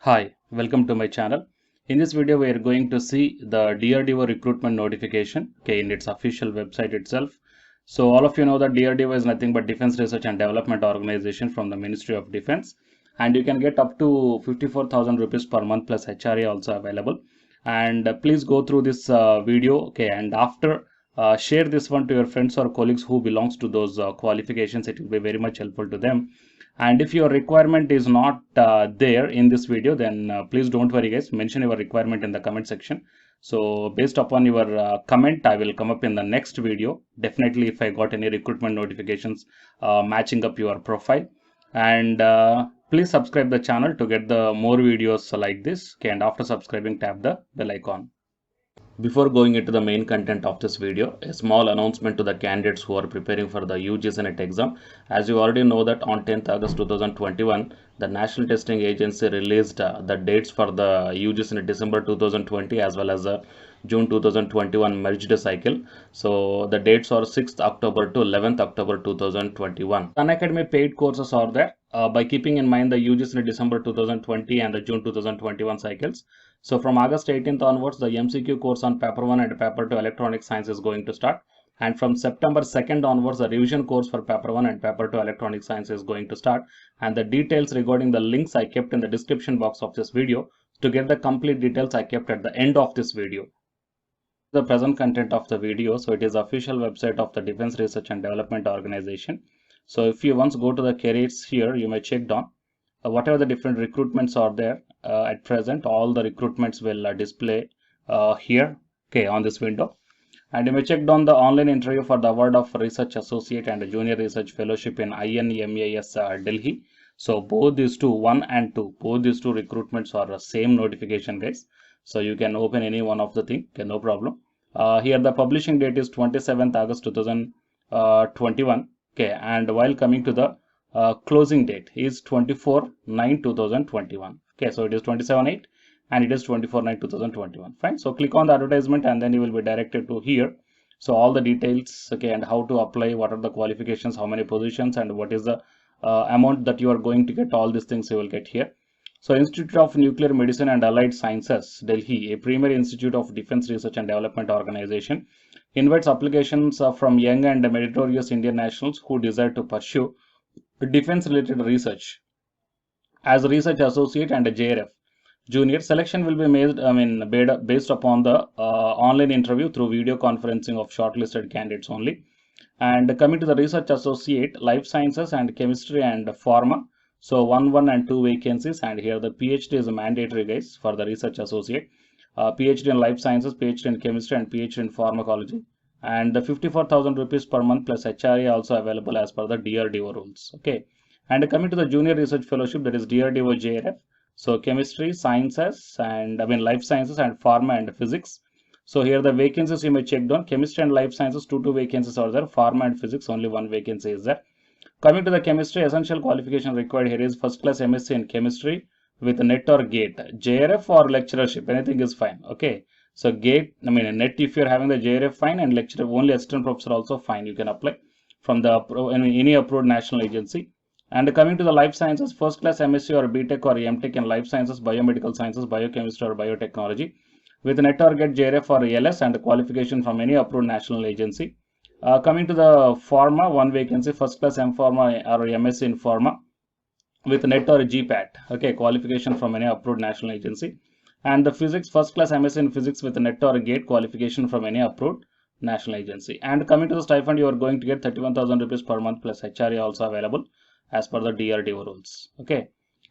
Hi, welcome to my channel. In this video, we are going to see the DRDO recruitment notification, in its official website itself. So all of you know that DRDO is nothing but Defense Research and Development Organization from the Ministry of Defense, and you can get up to 54,000 rupees per month plus HRA also available. And please go through this video, and after share this one to your friends or colleagues who belongs to those qualifications. It will be very much helpful to them. And if your requirement is not there in this video, then please don't worry guys, mention your requirement in the comment section. So based upon your comment, I will come up in the next video definitely if I got any recruitment notifications matching up your profile. And please subscribe the channel to get the more videos like this, and after subscribing, tap the bell icon. Before going into the main content of this video, a small announcement to the candidates who are preparing for the UGC NET exam. As you already know that on 10th August 2021, the National Testing Agency released the dates for the UGC NET December 2020 as well as June 2021 merged cycle. So the dates are 6th October to 11th October 2021. Unacademy paid courses are there by keeping in mind the UGC NET December 2020 and the June 2021 cycles. So from August 18th onwards, the MCQ course on paper 1 and paper 2 electronic science is going to start. And from September 2nd onwards, the revision course for paper 1 and paper 2 electronic science is going to start. And the details regarding the links I kept in the description box of this video. To get the complete details, I kept at the end of this video. The present content of the video, so it is official website of the Defense Research and Development Organization. So if you once go to the careers here, you may check down whatever the different recruitments are there. At present, all the recruitments will display here, on this window. And you may check down the online interview for the award of Research Associate and Junior Research Fellowship in INMAS Delhi. So both these two, 1 and 2, both these two recruitments are the same notification guys. So you can open any one of the thing, no problem. Here the publishing date is 27th August 2021. And while coming to the closing date is 24/9/2021. So it is 27/8 and it is 24/9/2021. Fine. So click on the advertisement and then you will be directed to here. So all the details, and how to apply, what are the qualifications, how many positions, and what is the amount that you are going to get. All these things you will get here. So Institute of Nuclear Medicine and Allied Sciences, Delhi, a premier institute of Defense Research and Development Organization, invites applications from young and meritorious Indian nationals who desire to pursue defense-related research as a research associate and a JRF junior. Selection will be made, based upon the online interview through video conferencing of shortlisted candidates only. And coming to the research associate, life sciences and chemistry and pharma. So 1 and 2 vacancies, and here the PhD is mandatory guys for the research associate. PhD in life sciences, PhD in chemistry, and PhD in pharmacology. And the 54,000 rupees per month plus HRA also available as per the DRDO rules. And coming to the junior research fellowship, that is DRDO JRF. So chemistry, sciences, and life sciences and pharma and physics. So here the vacancies you may check down. Chemistry and life sciences, 2 vacancies are there. Pharma and physics, only 1 vacancy is there. Coming to the chemistry, essential qualification required here is first class MSc in chemistry with NET or GATE. JRF or lecturership, anything is fine. So GATE, NET if you are having the JRF, fine, and lecturer, only assistant professor also fine. You can apply from the any approved national agency. And coming to the life sciences, first class MSc or BTech or MTech in life sciences, biomedical sciences, biochemistry or biotechnology with NET or GATE, JRF or ALS, and qualification from any approved national agency. Coming to the pharma, 1 vacancy, first class M Pharma or MSc in pharma with NET or GPAT, qualification from any approved national agency. And the physics, first class MSc in physics with NET or GATE, qualification from any approved national agency. And coming to the stipend, you are going to get 31,000 rupees per month plus HRA also available as per the DRDO rules.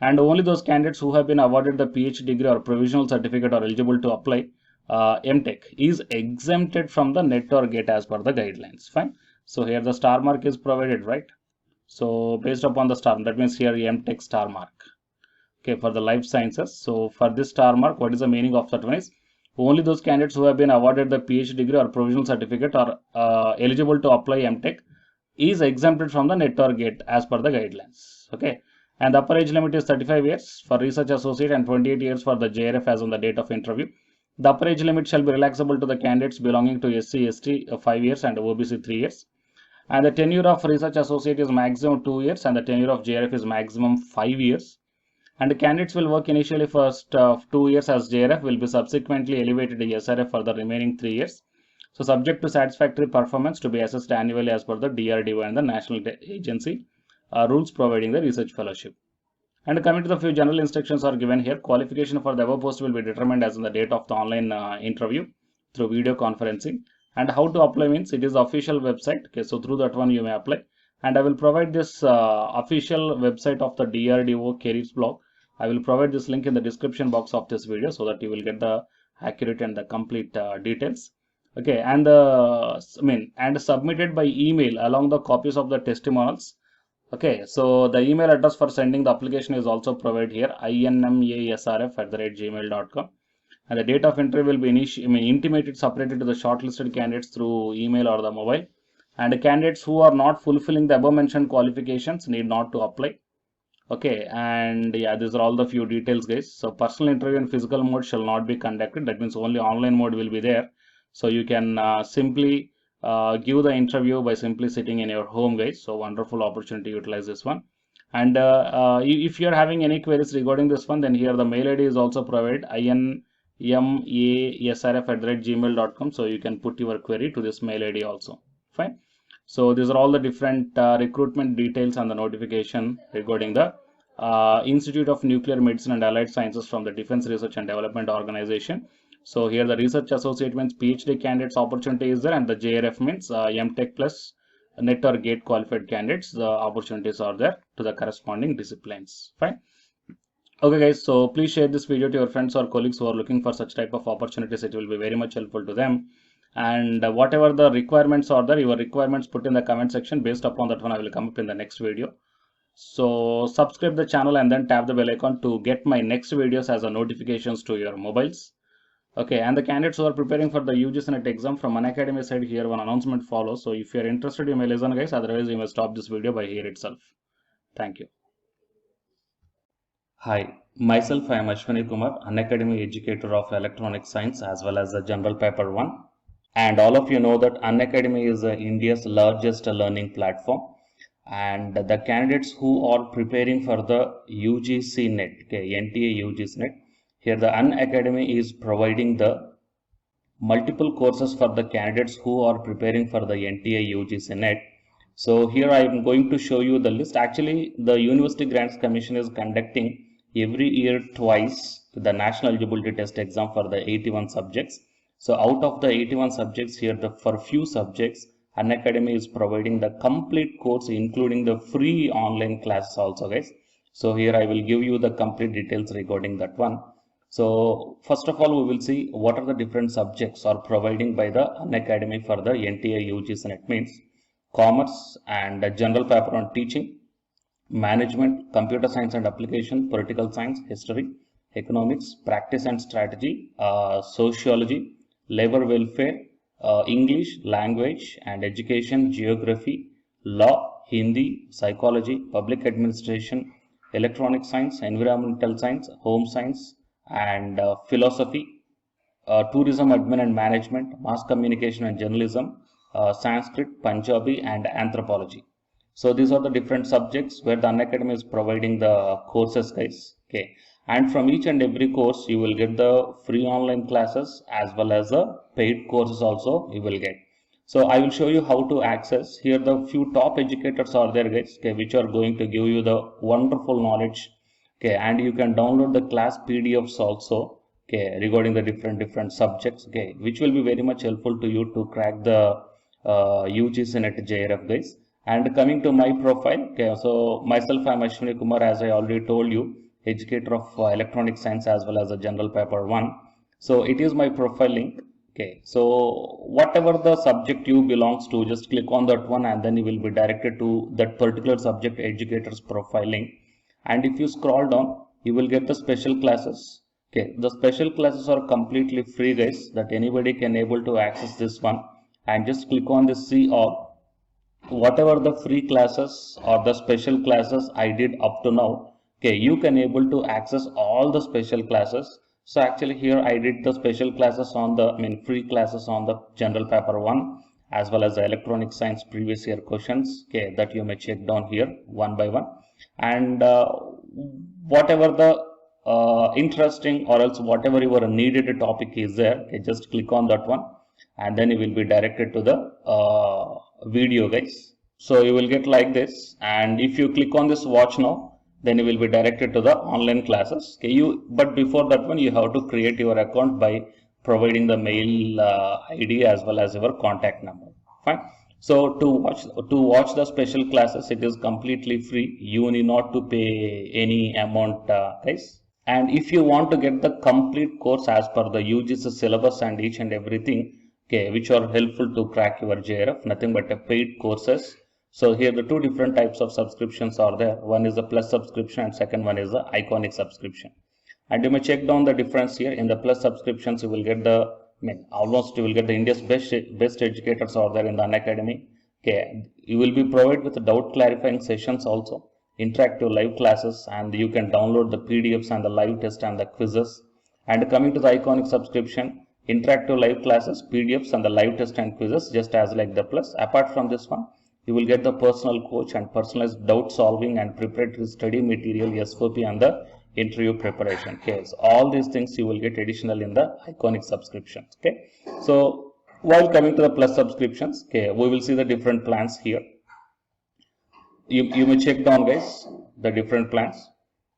And only those candidates who have been awarded the PhD degree or provisional certificate are eligible to apply. MTech is exempted from the NET or GATE as per the guidelines. Fine. So here the star mark is provided, right? So based upon the star, that means here MTech star mark. For the life sciences. So for this star mark, what is the meaning of that one is only those candidates who have been awarded the PhD degree or provisional certificate are eligible to apply MTech is exempted from the NET or GATE as per the guidelines. And the upper age limit is 35 years for research associate and 28 years for the JRF as on the date of interview. The upper age limit shall be relaxable to the candidates belonging to SC, ST 5 years and OBC 3 years. And the tenure of research associate is maximum 2 years and the tenure of JRF is maximum 5 years. And the candidates will work initially first 2 years as JRF, will be subsequently elevated to SRF for the remaining 3 years. So subject to satisfactory performance to be assessed annually as per the DRDO and the National Agency rules providing the research fellowship. And coming to the few general instructions are given here. Qualification for the above post will be determined as in the date of the online interview through video conferencing. And how to apply means it is the official website. Okay, so through that one you may apply. And I will provide this official website of the DRDO careers blog. I will provide this link in the description box of this video so that you will get the accurate and the complete details. Okay, and and submitted by email along the copies of the testimonials. Okay, so the email address for sending the application is also provided here, inmasrf@gmail.com. And the date of interview will be intimated separated to the shortlisted candidates through email or the mobile. And the candidates who are not fulfilling the above mentioned qualifications need not to apply. Okay, and yeah, these are all the few details, guys. So personal interview in physical mode shall not be conducted. That means only online mode will be there. So you can simply give the interview by simply sitting in your home, guys. So wonderful opportunity to utilize this one. And if you are having any queries regarding this one, then here the mail ID is also provided, inmasrf@gmail.com. So you can put your query to this mail ID also. Fine. So these are all the different recruitment details and the notification regarding the Institute of Nuclear Medicine and Allied Sciences from the Defense Research and Development Organization. So here the research associate means PhD candidates opportunity is there, and the JRF means MTech plus NET or GATE qualified candidates. The opportunities are there to the corresponding disciplines. Fine. Okay, guys. So please share this video to your friends or colleagues who are looking for such type of opportunities. It will be very much helpful to them. And whatever the requirements are there, your requirements put in the comment section. Based upon that one, I will come up in the next video. So subscribe the channel and then tap the bell icon to get my next videos as a notifications to your mobiles. Okay, and the candidates who are preparing for the UGC NET exam from Unacademy side, here one announcement follows. So if you are interested, you may listen, guys. Otherwise, you may stop this video by here itself. Thank you. Hi, myself I am Ashwani Kumar, Unacademy educator of Electronic Science as well as the General Paper 1. And all of you know that Unacademy is India's largest learning platform. And the candidates who are preparing for the UGC NET, okay, NTA UGC NET, here the Unacademy is providing the multiple courses for the candidates who are preparing for the NTA UGC NET. So here I am going to show you the list. Actually, the University Grants Commission is conducting every year twice the National Eligibility Test exam for the 81 subjects. So out of the 81 subjects here, for few subjects, Unacademy is providing the complete course, including the free online classes also, guys. So here I will give you the complete details regarding that one. So first of all, we will see what are the different subjects are providing by the Unacademy for the NTA UGC NET means commerce and general paper on teaching, management, computer science and application, political science, history, economics, practice and strategy, sociology, labor welfare, English, language and education, geography, law, Hindi, psychology, public administration, electronic science, environmental science, home science and philosophy, tourism admin and management, mass communication and journalism, Sanskrit, Punjabi and anthropology. So these are the different subjects where the Unacademy is providing the courses, guys. Okay, and from each and every course you will get the free online classes as well as the paid courses also you will get. So I will show you how to access. Here the few top educators are there, guys, okay, which are going to give you the wonderful knowledge. Okay, and you can download the class PDFs also, okay, regarding the different subjects, okay, which will be very much helpful to you to crack the UGC NET JRF, guys. And coming to my profile, okay, so myself I am Ashwani Kumar, as I already told you, educator of electronic science as well as a general paper 1. So it is my profile link. Okay, so whatever the subject you belongs to, just click on that one and then you will be directed to that particular subject educator's profile link. And if you scroll down, you will get the special classes. Okay, the special classes are completely free, guys, that anybody can able to access this one. And just click on the see all. Whatever the free classes or the special classes I did up to now, okay, you can able to access all the special classes. So actually here I did the special classes on the free classes on the general paper 1 as well as the electronic science previous year questions, okay, that you may check down here one by one. And whatever the interesting or else whatever your needed topic is there, okay, just click on that one and then you will be directed to the video, guys. So you will get like this, and if you click on this watch now, then you will be directed to the online classes. Okay, but before that one, you have to create your account by providing the mail ID as well as your contact number. Fine. So to watch the special classes, it is completely free. You need not to pay any amount, guys. And if you want to get the complete course as per the UGC syllabus and each and everything, okay, which are helpful to crack your JRF, nothing but a paid courses. So here the two different types of subscriptions are there. One is the plus subscription and second one is the iconic subscription. And you may check down the difference here. In the plus subscriptions, you will get almost you will get the India's best educators are there in the Unacademy. Okay, you will be provided with the doubt clarifying sessions also, interactive live classes, and you can download the PDFs and the live test and the quizzes. And coming to the iconic subscription, interactive live classes, PDFs and the live test and quizzes, just as like the plus. Apart from this one, you will get the personal coach and personalized doubt solving and preparatory study material, SOP, and the interview preparation. Okay, so all these things you will get additional in the iconic subscriptions. Okay, so while coming to the plus subscriptions, okay, we will see the different plans here. You may check down, guys, the different plans.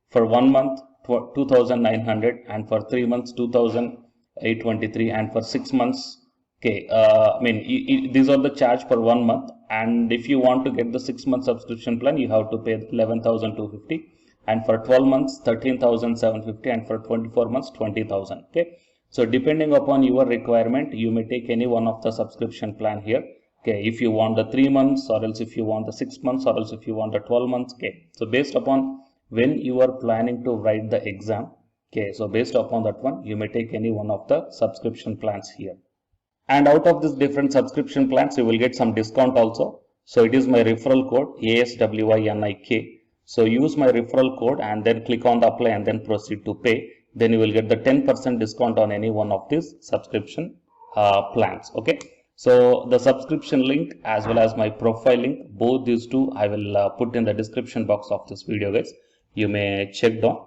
For 1 month 2,900, and for 3 months 2,823, and for 6 months, okay, these are the charge per 1 month. And if you want to get the 6-month subscription plan, you have to pay 11,250, and for 12 months 13,750, and for 24 months 20,000. Okay, so depending upon your requirement, you may take any one of the subscription plan here. Okay, if you want the 3 months, or else if you want the 6 months, or else if you want the 12 months. Okay, so based upon when you are planning to write the exam, okay, so based upon that one, you may take any one of the subscription plans here. And out of these different subscription plans, you will get some discount also. So it is my referral code ASWINIK. So use my referral code and then click on the apply and then proceed to pay. Then you will get the 10% discount on any one of these subscription plans. Okay. So the subscription link as well as my profile link, both these two I will put in the description box of this video, guys. You may check down.